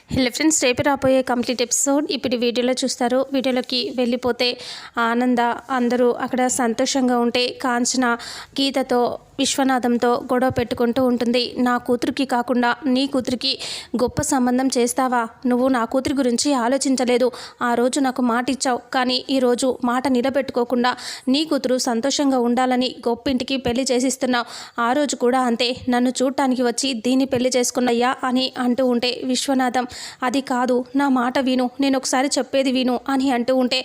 Hello friends, రేపు రాబోయే complete episode ఇప్పుడు వీడియోలో చూస్తారు. వీడియోలోకి వెళ్ళిపోతే ఆనంద అందరూ అక్కడ సంతోషంగా ఉంటే కాంచన గీతతో విశ్వనాథంతో గొడవ పెట్టుకుంటూ ఉంటుంది. నా కూతురికి కాకుండా నీ కూతురికి గొప్ప సంబంధం చేస్తావా? నువ్వు నా కూతురి గురించి ఆలోచించలేదు. ఆ రోజు నాకు మాట ఇచ్చావు, కానీ ఈరోజు మాట నిలబెట్టుకోకుండా నీ కూతురు సంతోషంగా ఉండాలని గొప్పింటికి పెళ్లి చేసిస్తున్నావు. ఆ రోజు కూడా అంతే, నన్ను చూడటానికి వచ్చి దీన్ని పెళ్లి చేసుకున్నయ్యా అని అంటూ ఉంటే విశ్వనాథం అది కాదు, నా మాట విను, నేను ఒకసారి చెప్పేది విను అని అంటూ ఉంటే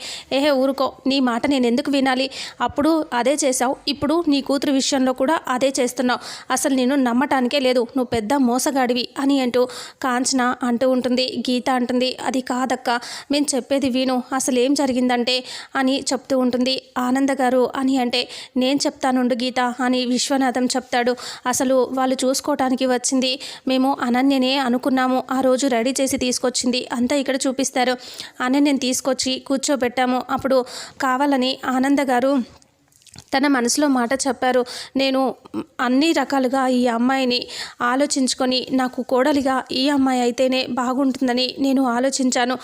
ఊరుకో, నీ మాట నేను ఎందుకు వినాలి? అప్పుడు అదే చేశావు, ఇప్పుడు నీ కూతురు విషయంలో కూడా అదే చేస్తున్నావు. అసలు నేను నమ్మటానికే లేదు, నువ్వు పెద్ద మోసగాడివి అని అంటూ కాంచన అంటూ ఉంటుంది. గీత అంటుంది అది కాదక్క, మేము చెప్పేది విను, అసలు ఏం జరిగిందంటే అని చెప్తూ ఉంటుంది. ఆనంద గారు అని అంటే నేను చెప్తానుండు గీత అని విశ్వనాథం చెప్తాడు. అసలు వాళ్ళు చూసుకోవటానికి వచ్చింది మేము అనన్యనే అనుకున్నాము. ఆ రోజు రెడీ చేసి తీసుకొచ్చింది అంతా ఇక్కడ చూపిస్తారు. అనన్యని తీసుకొచ్చి కూర్చోబెట్టాము. అప్పుడు కావాలని ఆనంద గారు తన మనసులో మాట చెప్పారు. నేను అన్ని రకాలుగా ఈ అమ్మాయిని ఆలోచించుకొని నాకు కోడలిగా ఈ అమ్మాయి అయితేనే బాగుంటుందని నేను ఆలోచించాను.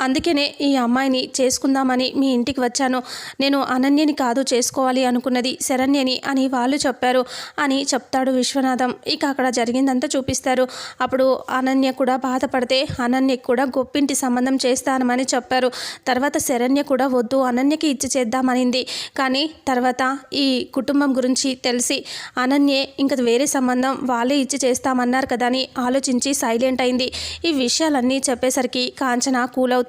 అందుకనే ఈ అమ్మాయిని చేసుకుందామని మీ ఇంటికి వచ్చాను. నేను అనన్యని కాదు చేసుకోవాలి అనుకున్నది, శరణ్యని అని వాళ్ళు చెప్పారు అని చెప్తాడు విశ్వనాథం. ఇక అక్కడ జరిగిందంతా చూపిస్తారు. అప్పుడు అనన్య కూడా బాధపడితే అనన్యకి కూడా గొప్పింటి సంబంధం చేస్తానమని చెప్పారు. తర్వాత శరణ్య కూడా వద్దు, అనన్యకి ఇచ్చి చేద్దామనింది. కానీ తర్వాత ఈ కుటుంబం గురించి తెలిసి అనన్యే ఇంకా వేరే సంబంధం వాళ్ళే ఇచ్చి చేస్తామన్నారు కదా అని ఆలోచించి సైలెంట్ అయింది. ఈ విషయాలన్నీ చెప్పేసరికి కాంచన కూల్ అవుతుంది.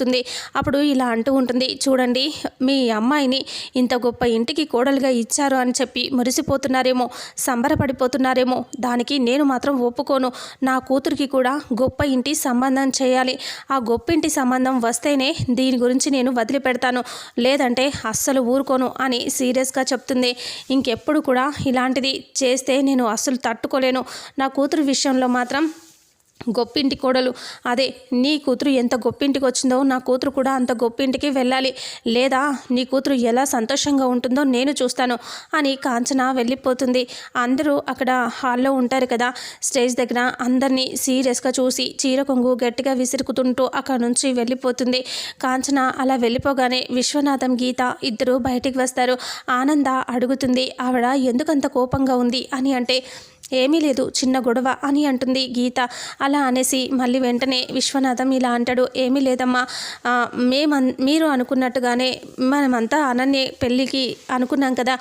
అప్పుడు ఇలా అంటూ ఉంటుంది, చూడండి మీ అమ్మాయిని ఇంత గొప్ప ఇంటికి కోడలుగా ఇచ్చారు అని చెప్పి మురిసిపోతున్నారేమో, సంబరపడిపోతున్నారేమో, దానికి నేను మాత్రం ఒప్పుకోను. నా కూతురికి కూడా గొప్ప ఇంటి సంబంధం చేయాలి. ఆ గొప్ప ఇంటి సంబంధం వస్తేనే దీని గురించి నేను వదిలిపెడతాను, లేదంటే అస్సలు ఊరుకోను అని సీరియస్గా చెప్తుంది. ఇంకెప్పుడు కూడా ఇలాంటిది చేస్తే నేను అస్సలు తట్టుకోలేను. నా కూతురు విషయంలో మాత్రం గొప్పింటి కోడలు, అదే నీ కూతురు ఎంత గొప్పింటికి వచ్చిందో నా కూతురు కూడా అంత గొప్పింటికి వెళ్ళాలి, లేదా నీ కూతురు ఎలా సంతోషంగా ఉంటుందో నేను చూస్తాను అని కాంచన వెళ్ళిపోతుంది. అందరూ అక్కడ హాల్లో ఉంటారు కదా, స్టేజ్ దగ్గర అందరినీ సీరియస్గా చూసి చీర కొంగు గట్టిగా విసురుకుతుంటూ అక్కడ నుంచి వెళ్ళిపోతుంది. కాంచన అలా వెళ్ళిపోగానే విశ్వనాథం గీత ఇద్దరు బయటికి వస్తారు. ఆనంద అడుగుతుంది, ఆవిడ ఎందుకంత కోపంగా ఉంది అని అంటే ఏమీ లేదు, చిన్న గొడవ అని అంటుంది గీత. అలా అనేసి మళ్ళీ వెంటనే విశ్వనాథం ఇలా అంటాడు, ఏమీ లేదమ్మా, మీరు అనుకున్నట్టుగానే మనమంతా అనన్య పెళ్ళికి అనుకున్నాం కదా,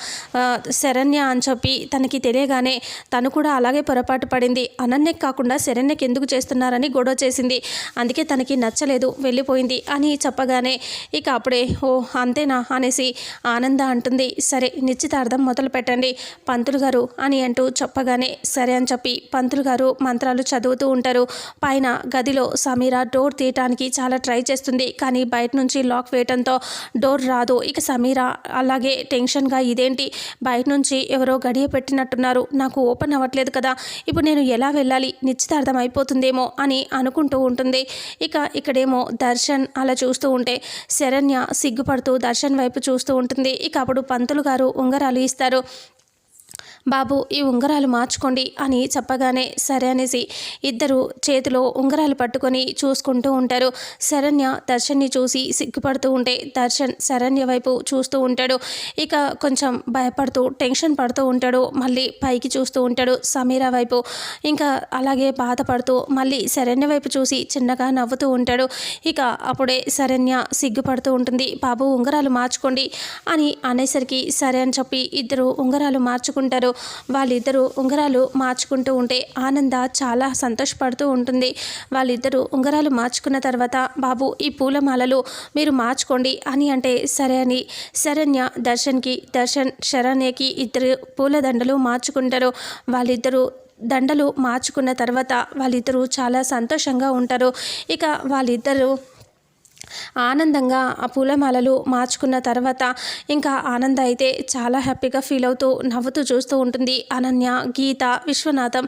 శరణ్య అని చెప్పి తనకి తెలియగానే తను కూడా అలాగే పొరపాటు పడింది. అనన్యకి కాకుండా శరణ్యకి ఎందుకు చేస్తున్నారని గొడవ చేసింది, అందుకే తనకి నచ్చలేదు వెళ్ళిపోయింది అని చెప్పగానే ఇక అప్పుడే ఓ అంతేనా అనేసి ఆనంద అంటుంది. సరే నిశ్చితార్థం మొదలు పెట్టండి పంతులు గారు అని అంటూ చెప్పగానే సరే అని చెప్పి పంతులు గారు మంత్రాలు చదువుతూ ఉంటారు. పైన గదిలో సమీర డోర్ తీయటానికి చాలా ట్రై చేస్తుంది, కానీ బయట నుంచి లాక్ వేయటంతో డోర్ రాదు. ఇక సమీర అలాగే టెన్షన్గా ఇదేంటి బయట నుంచి ఎవరో గడియ పెట్టినట్టున్నారు, నాకు ఓపెన్ అవ్వట్లేదు కదా, ఇప్పుడు నేను ఎలా వెళ్ళాలి, నిశ్చితార్థం అయిపోతుందేమో అని అనుకుంటూ ఉంటుంది. ఇక ఇక్కడేమో దర్శన్ అలా చూస్తూ ఉంటే శరణ్య సిగ్గుపడుతూ దర్శన్ వైపు చూస్తూ ఉంటుంది. ఇక అప్పుడు పంతులు గారు ఉంగరాలు ఇస్తారు. బాబు ఈ ఉంగరాలు మార్చుకోండి అని చెప్పగానే సరే అనేసి ఇద్దరు చేతిలో ఉంగరాలు పట్టుకొని చూసుకుంటూ ఉంటారు. శరణ్య దర్శన్ని చూసి సిగ్గుపడుతూ ఉంటే దర్శన్ శరణ్య వైపు చూస్తూ ఉంటాడు. ఇక కొంచెం భయపడుతూ టెన్షన్ పడుతూ ఉంటాడు. మళ్ళీ పైకి చూస్తూ ఉంటాడు సమీర వైపు, ఇంకా అలాగే బాధపడుతూ మళ్ళీ శరణ్య వైపు చూసి చిన్నగా నవ్వుతూ ఉంటాడు. ఇక అప్పుడే శరణ్య సిగ్గుపడుతూ ఉంటుంది, బాబు ఉంగరాలు మార్చుకోండి అని అనేసరికి సరే అని చెప్పి ఇద్దరు ఉంగరాలు మార్చుకుంటారు. వాళ్ళిద్దరూ ఉంగరాలు మార్చుకుంటూ ఉంటే ఆనంద చాలా సంతోషపడుతూ ఉంటుంది. వాళ్ళిద్దరూ ఉంగరాలు మార్చుకున్న తర్వాత బాబు ఈ పూలమాలలు మీరు మార్చుకోండి అని అంటే సరే అని శరణ్య దర్శన్కి, దర్శన్ శరణ్యకి ఇద్దరు పూలదండలు మార్చుకుంటారు. వాళ్ళిద్దరూ దండలు మార్చుకున్న తర్వాత వాళ్ళిద్దరూ చాలా సంతోషంగా ఉంటారు. ఇక వాళ్ళిద్దరూ ఆనందంగా ఆ పూలమాలలు మార్చుకున్న తర్వాత ఇంకా ఆనంద అయితే చాలా హ్యాపీగా ఫీల్ అవుతూ నవ్వుతూ చూస్తూ ఉంటుంది. అనన్య, గీత, విశ్వనాథం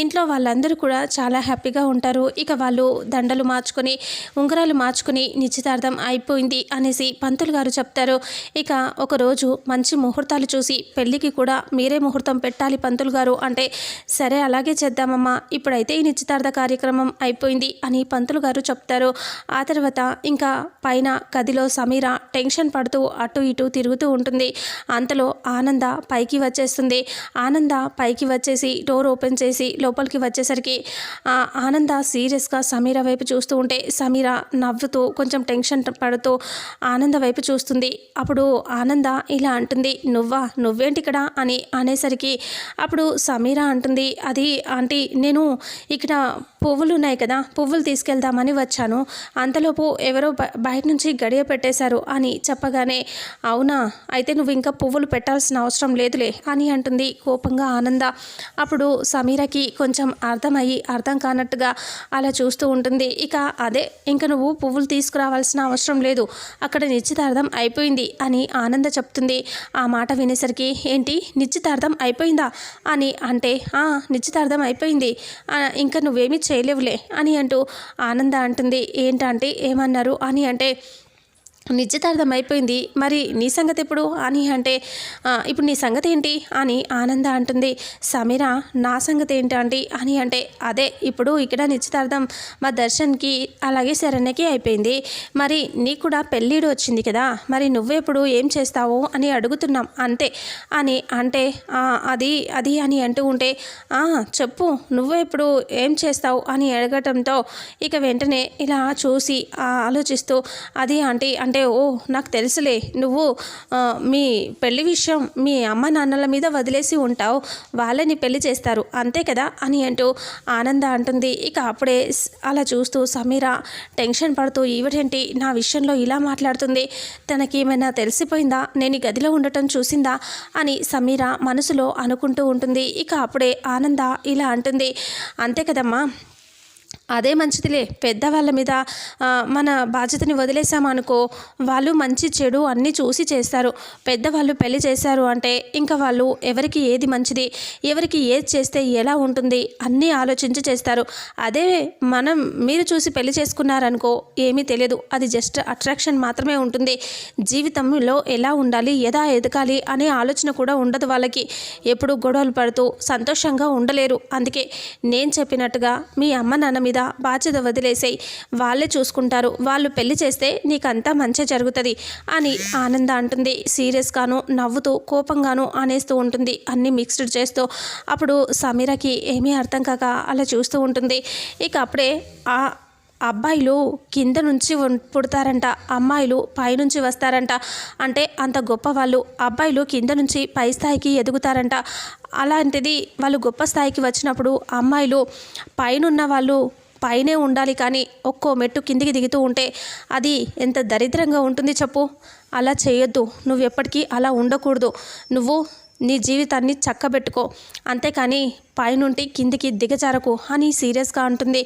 ఇంట్లో వాళ్ళందరూ కూడా చాలా హ్యాపీగా ఉంటారు. ఇక వాళ్ళు దండలు మార్చుకొని ఉంగరాలు మార్చుకుని నిశ్చితార్థం అయిపోయింది అనేసి పంతులు గారు చెప్తారు. ఇక ఒకరోజు మంచి ముహూర్తాలు చూసి పెళ్ళికి కూడా మీరే ముహూర్తం పెట్టాలి పంతులు గారు అంటే, సరే అలాగే చేద్దామమ్మా, ఇప్పుడైతే ఈ నిశ్చితార్థ కార్యక్రమం అయిపోయింది అని పంతులు గారు చెప్తారు. ఆ తర్వాత ఇంకా పైన గదిలో సమీర టెన్షన్ పడుతూ అటు ఇటు తిరుగుతూ ఉంటుంది. అంతలో ఆనంద పైకి వచ్చేస్తుంది. ఆనంద పైకి వచ్చేసి డోర్ ఓపెన్ చేసి లోపలికి వచ్చేసరికి ఆనంద సీరియస్గా సమీర వైపు చూస్తూ ఉంటే సమీర నవ్వుతూ కొంచెం టెన్షన్ పడుతూ ఆనంద వైపు చూస్తుంది. అప్పుడు ఆనంద ఇలా అంటుంది, నువ్వేంటి ఇక్కడ అని అనేసరికి అప్పుడు సమీర అంటుంది, అది ఆంటీ నేను ఇక్కడ పువ్వులు ఉన్నాయి కదా, పువ్వులు తీసుకెళ్దామని వచ్చాను, అంతలోపు ఎవరో బయట నుంచి గడియ పెట్టేశారు అని చెప్పగానే, అవునా అయితే నువ్వు ఇంకా పువ్వులు పెట్టాల్సిన అవసరం లేదులే అని అంటుంది కోపంగా ఆనంద. అప్పుడు సమీరకి కొంచెం అర్థం కానట్టుగా అలా చూస్తూ ఉంటుంది. ఇక అదే ఇంకా నువ్వు పువ్వులు తీసుకురావాల్సిన అవసరం లేదు, అక్కడ నిశ్చితార్థం అయిపోయింది అని ఆనంద చెప్తుంది. ఆ మాట వినేసరికి ఏంటి నిశ్చితార్థం అయిపోయిందా అని అంటే, నిశ్చితార్థం అయిపోయింది, ఇంకా నువ్వేమీ చేయలేవులే అని అంటూ ఆనంద అంటుంది. ఏంటంటే ఏమన్నారు అని అంటే, నిశ్చితార్థం అయిపోయింది, మరి నీ సంగతి ఎప్పుడు అని అంటే, ఇప్పుడు నీ సంగతి ఏంటి అని ఆనంద అంటుంది. సమీర నా సంగతి ఏంటండి అని అంటే, అదే ఇప్పుడు ఇక్కడ నిశ్చితార్థం మా దర్శన్కి అలాగే శరణ్యకి అయిపోయింది, మరి నీకు కూడా పెళ్ళిడు వచ్చింది కదా, మరి నువ్వెప్పుడు ఏం చేస్తావు అని అడుగుతున్నాం అంతే అని అంటే, అది అని అంటూ ఉంటే, చెప్పు నువ్వెప్పుడు ఏం చేస్తావు అని అడగటంతో ఇక వెంటనే ఇలా చూసి ఆలోచిస్తూ, అది అంటే నాకు తెలుసులే, నువ్వు మీ పెళ్లి విషయం మీ అమ్మ నాన్నల మీద వదిలేసి ఉంటావు, వాళ్ళే నీ పెళ్లి చేస్తారు అంతే కదా అని అంటూ ఆనంద అంటుంది. ఇక అప్పుడే అలా చూస్తూ సమీర టెన్షన్ పడుతూ, ఈవిడేంటి నా విషయంలో ఇలా మాట్లాడుతుంది, తనకి ఏమైనా తెలిసిపోయిందా, నేను ఈ గదిలో ఉండటం చూసిందా అని సమీర మనసులో అనుకుంటూ ఉంటుంది. ఇక అప్పుడే ఆనంద ఇలా అంటుంది, అంతే కదమ్మా, అదే మంచిదిలే, పెద్దవాళ్ళ మీద మన బాధ్యతని వదిలేసామనుకో, వాళ్ళు మంచి చెడు అన్నీ చూసి చేస్తారు, పెద్దవాళ్ళు పెళ్లి చేశారు అంటే ఇంకా వాళ్ళు ఎవరికి ఏది మంచిది, ఎవరికి ఏది చేస్తే ఎలా ఉంటుంది అన్నీ ఆలోచించి చేస్తారు. అదే మీరు చూసి పెళ్లి చేసుకున్నారనుకో ఏమీ తెలియదు, అది జస్ట్ అట్రాక్షన్ మాత్రమే ఉంటుంది, జీవితంలో ఎలా ఉండాలి ఎలా ఎదగాలి అనే ఆలోచన కూడా ఉండదు వాళ్ళకి, ఎప్పుడు గొడవలు పడుతూ సంతోషంగా ఉండలేరు. అందుకే నేను చెప్పినట్టుగా మీ అమ్మ నాన్న మీద బాధ్యత వదిలేసేయి, వాళ్ళే చూసుకుంటారు, వాళ్ళు పెళ్లి చేస్తే నీకంతా మంచి జరుగుతుంది అని ఆనంద అంటుంది. సీరియస్గాను నవ్వుతూ కోపంగాను అనేస్తూ ఉంటుంది, అన్నీ మిక్స్డ్ చేస్తూ. అప్పుడు సమీరకి ఏమీ అర్థం కాక అలా చూస్తూ ఉంటుంది. ఇక అప్పుడే అబ్బాయిలు కింద నుంచి పుడతారంట, అమ్మాయిలు పైనుంచి వస్తారంట, అంటే అంత గొప్ప వాళ్ళు అబ్బాయిలు కింద నుంచి పై స్థాయికి ఎదుగుతారంట. అలాంటిది వాళ్ళు గొప్ప స్థాయికి వచ్చినప్పుడు అమ్మాయిలు పైనున్న వాళ్ళు పైనే ఉండాలి, కానీ ఒక్కో మెట్టు కిందికి దిగుతూ ఉంటే అది ఎంత దరిద్రంగా ఉంటుంది చెప్పు. అలా చేయొద్దు, నువ్వు ఎప్పటికీ అలా ఉండకూడదు, నువ్వు నీ జీవితాన్ని చక్కబెట్టుకో, అంతేకాని పైనుండి కిందికి దిగజారకు అని సీరియస్గా అంటుంది.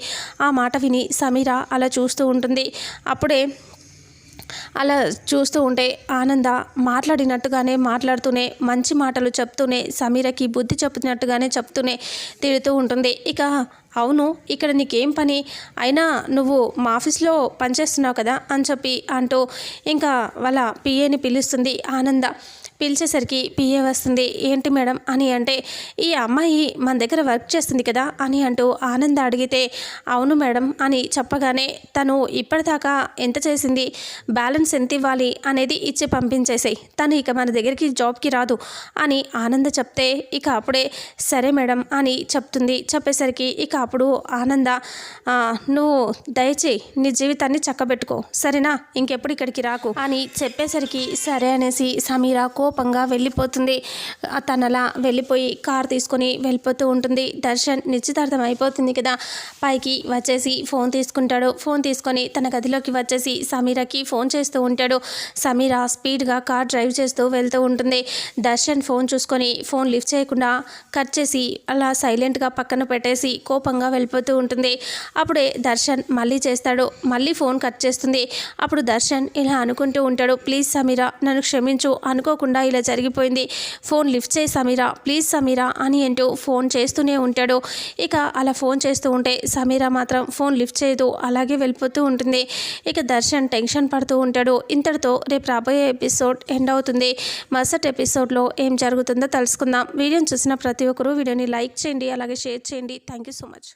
ఆ మాట విని సమీర అలా చూస్తూ ఉంటుంది. అప్పుడే అలా చూస్తూ ఉంటే ఆనంద మాట్లాడినట్టుగానే మాట్లాడుతూనే మంచి మాటలు చెప్తూనే సమీరకి బుద్ధి చెప్తున్నట్టుగానే చెప్తూనే తిడుతూ ఉంటుంది. ఇక అవును ఇక్కడ నీకేం పని, అయినా నువ్వు మా ఆఫీస్లో పనిచేస్తున్నావు కదా అని చెప్పి అంటూ ఇంకా వాళ్ళ పిఏని పిలుస్తుంది ఆనంద. పిలిచేసరికి పిఏ వస్తుంది. ఏంటి మేడం అని అంటే, ఈ అమ్మాయి మన దగ్గర వర్క్ చేస్తుంది కదా అని అంటూ ఆనంద అడిగితే, అవును మేడం అని చెప్పగానే తను ఇప్పటిదాకా ఎంత చేసింది, బ్యాలెన్స్ ఎంత ఇవ్వాలి అనేది ఇచ్చి పంపించేసాయి, తను ఇక మన దగ్గరికి జాబ్కి రాదు అని ఆనంద చెప్తే ఇక అప్పుడే సరే మేడం అని చెప్తుంది. చెప్పేసరికి ఇక అప్పుడు ఆనంద, నువ్వు దయచేయి నీ జీవితాన్ని చక్కబెట్టుకో సరేనా, ఇంకెప్పుడు ఇక్కడికి రాకు అని చెప్పేసరికి సరే అనేసి సమీర కోపంగా వెళ్ళిపోతుంది. తనలా వెళ్ళిపోయి కార్ తీసుకొని వెళ్ళిపోతూ ఉంటుంది. దర్శన్ నిశ్చితార్థం అయిపోతుంది కదా, పైకి వచ్చేసి ఫోన్ తీసుకుంటాడు. ఫోన్ తీసుకొని తన గదిలోకి వచ్చేసి సమీరాకి ఫోన్ చేస్తూ ఉంటాడు. సమీర స్పీడ్గా కార్ డ్రైవ్ చేస్తూ వెళ్తూ ఉంటుంది. దర్శన్ ఫోన్ చూసుకొని ఫోన్ లిఫ్ట్ చేయకుండా కట్ చేసి అలా సైలెంట్గా పక్కన పెట్టేసి కోపంగా వెళ్ళిపోతూ ఉంటుంది. అప్పుడే దర్శన్ మళ్ళీ చేస్తాడు. మళ్ళీ ఫోన్ కట్ చేస్తుంది. అప్పుడు దర్శన్ ఇలా అనుకుంటూ ఉంటాడు, ప్లీజ్ సమీరా నన్ను క్షమించు, అనుకోకుండా ఇలా జరిగిపోయింది, ఫోన్ లిఫ్ట్ చేయి సమీరా, ప్లీజ్ సమీరా అని అంటూ ఫోన్ చేస్తూనే ఉంటాడు. ఇక అలా ఫోన్ చేస్తూ ఉంటే సమీరా మాత్రం ఫోన్ లిఫ్ట్ చేయదు, అలాగే వెళ్ళిపోతూ ఉంటుంది. ఇక దర్శన్ టెన్షన్ పడుతూ ఉంటాడు. ఇంతటితో రేపు రాబోయే ఎపిసోడ్ ఎండ్ అవుతుంది. మరుసటి ఎపిసోడ్లో ఏం జరుగుతుందో తెలుసుకుందాం. వీడియోని చూసిన ప్రతి ఒక్కరూ వీడియోని లైక్ చేయండి, అలాగే షేర్ చేయండి. Thank you so much.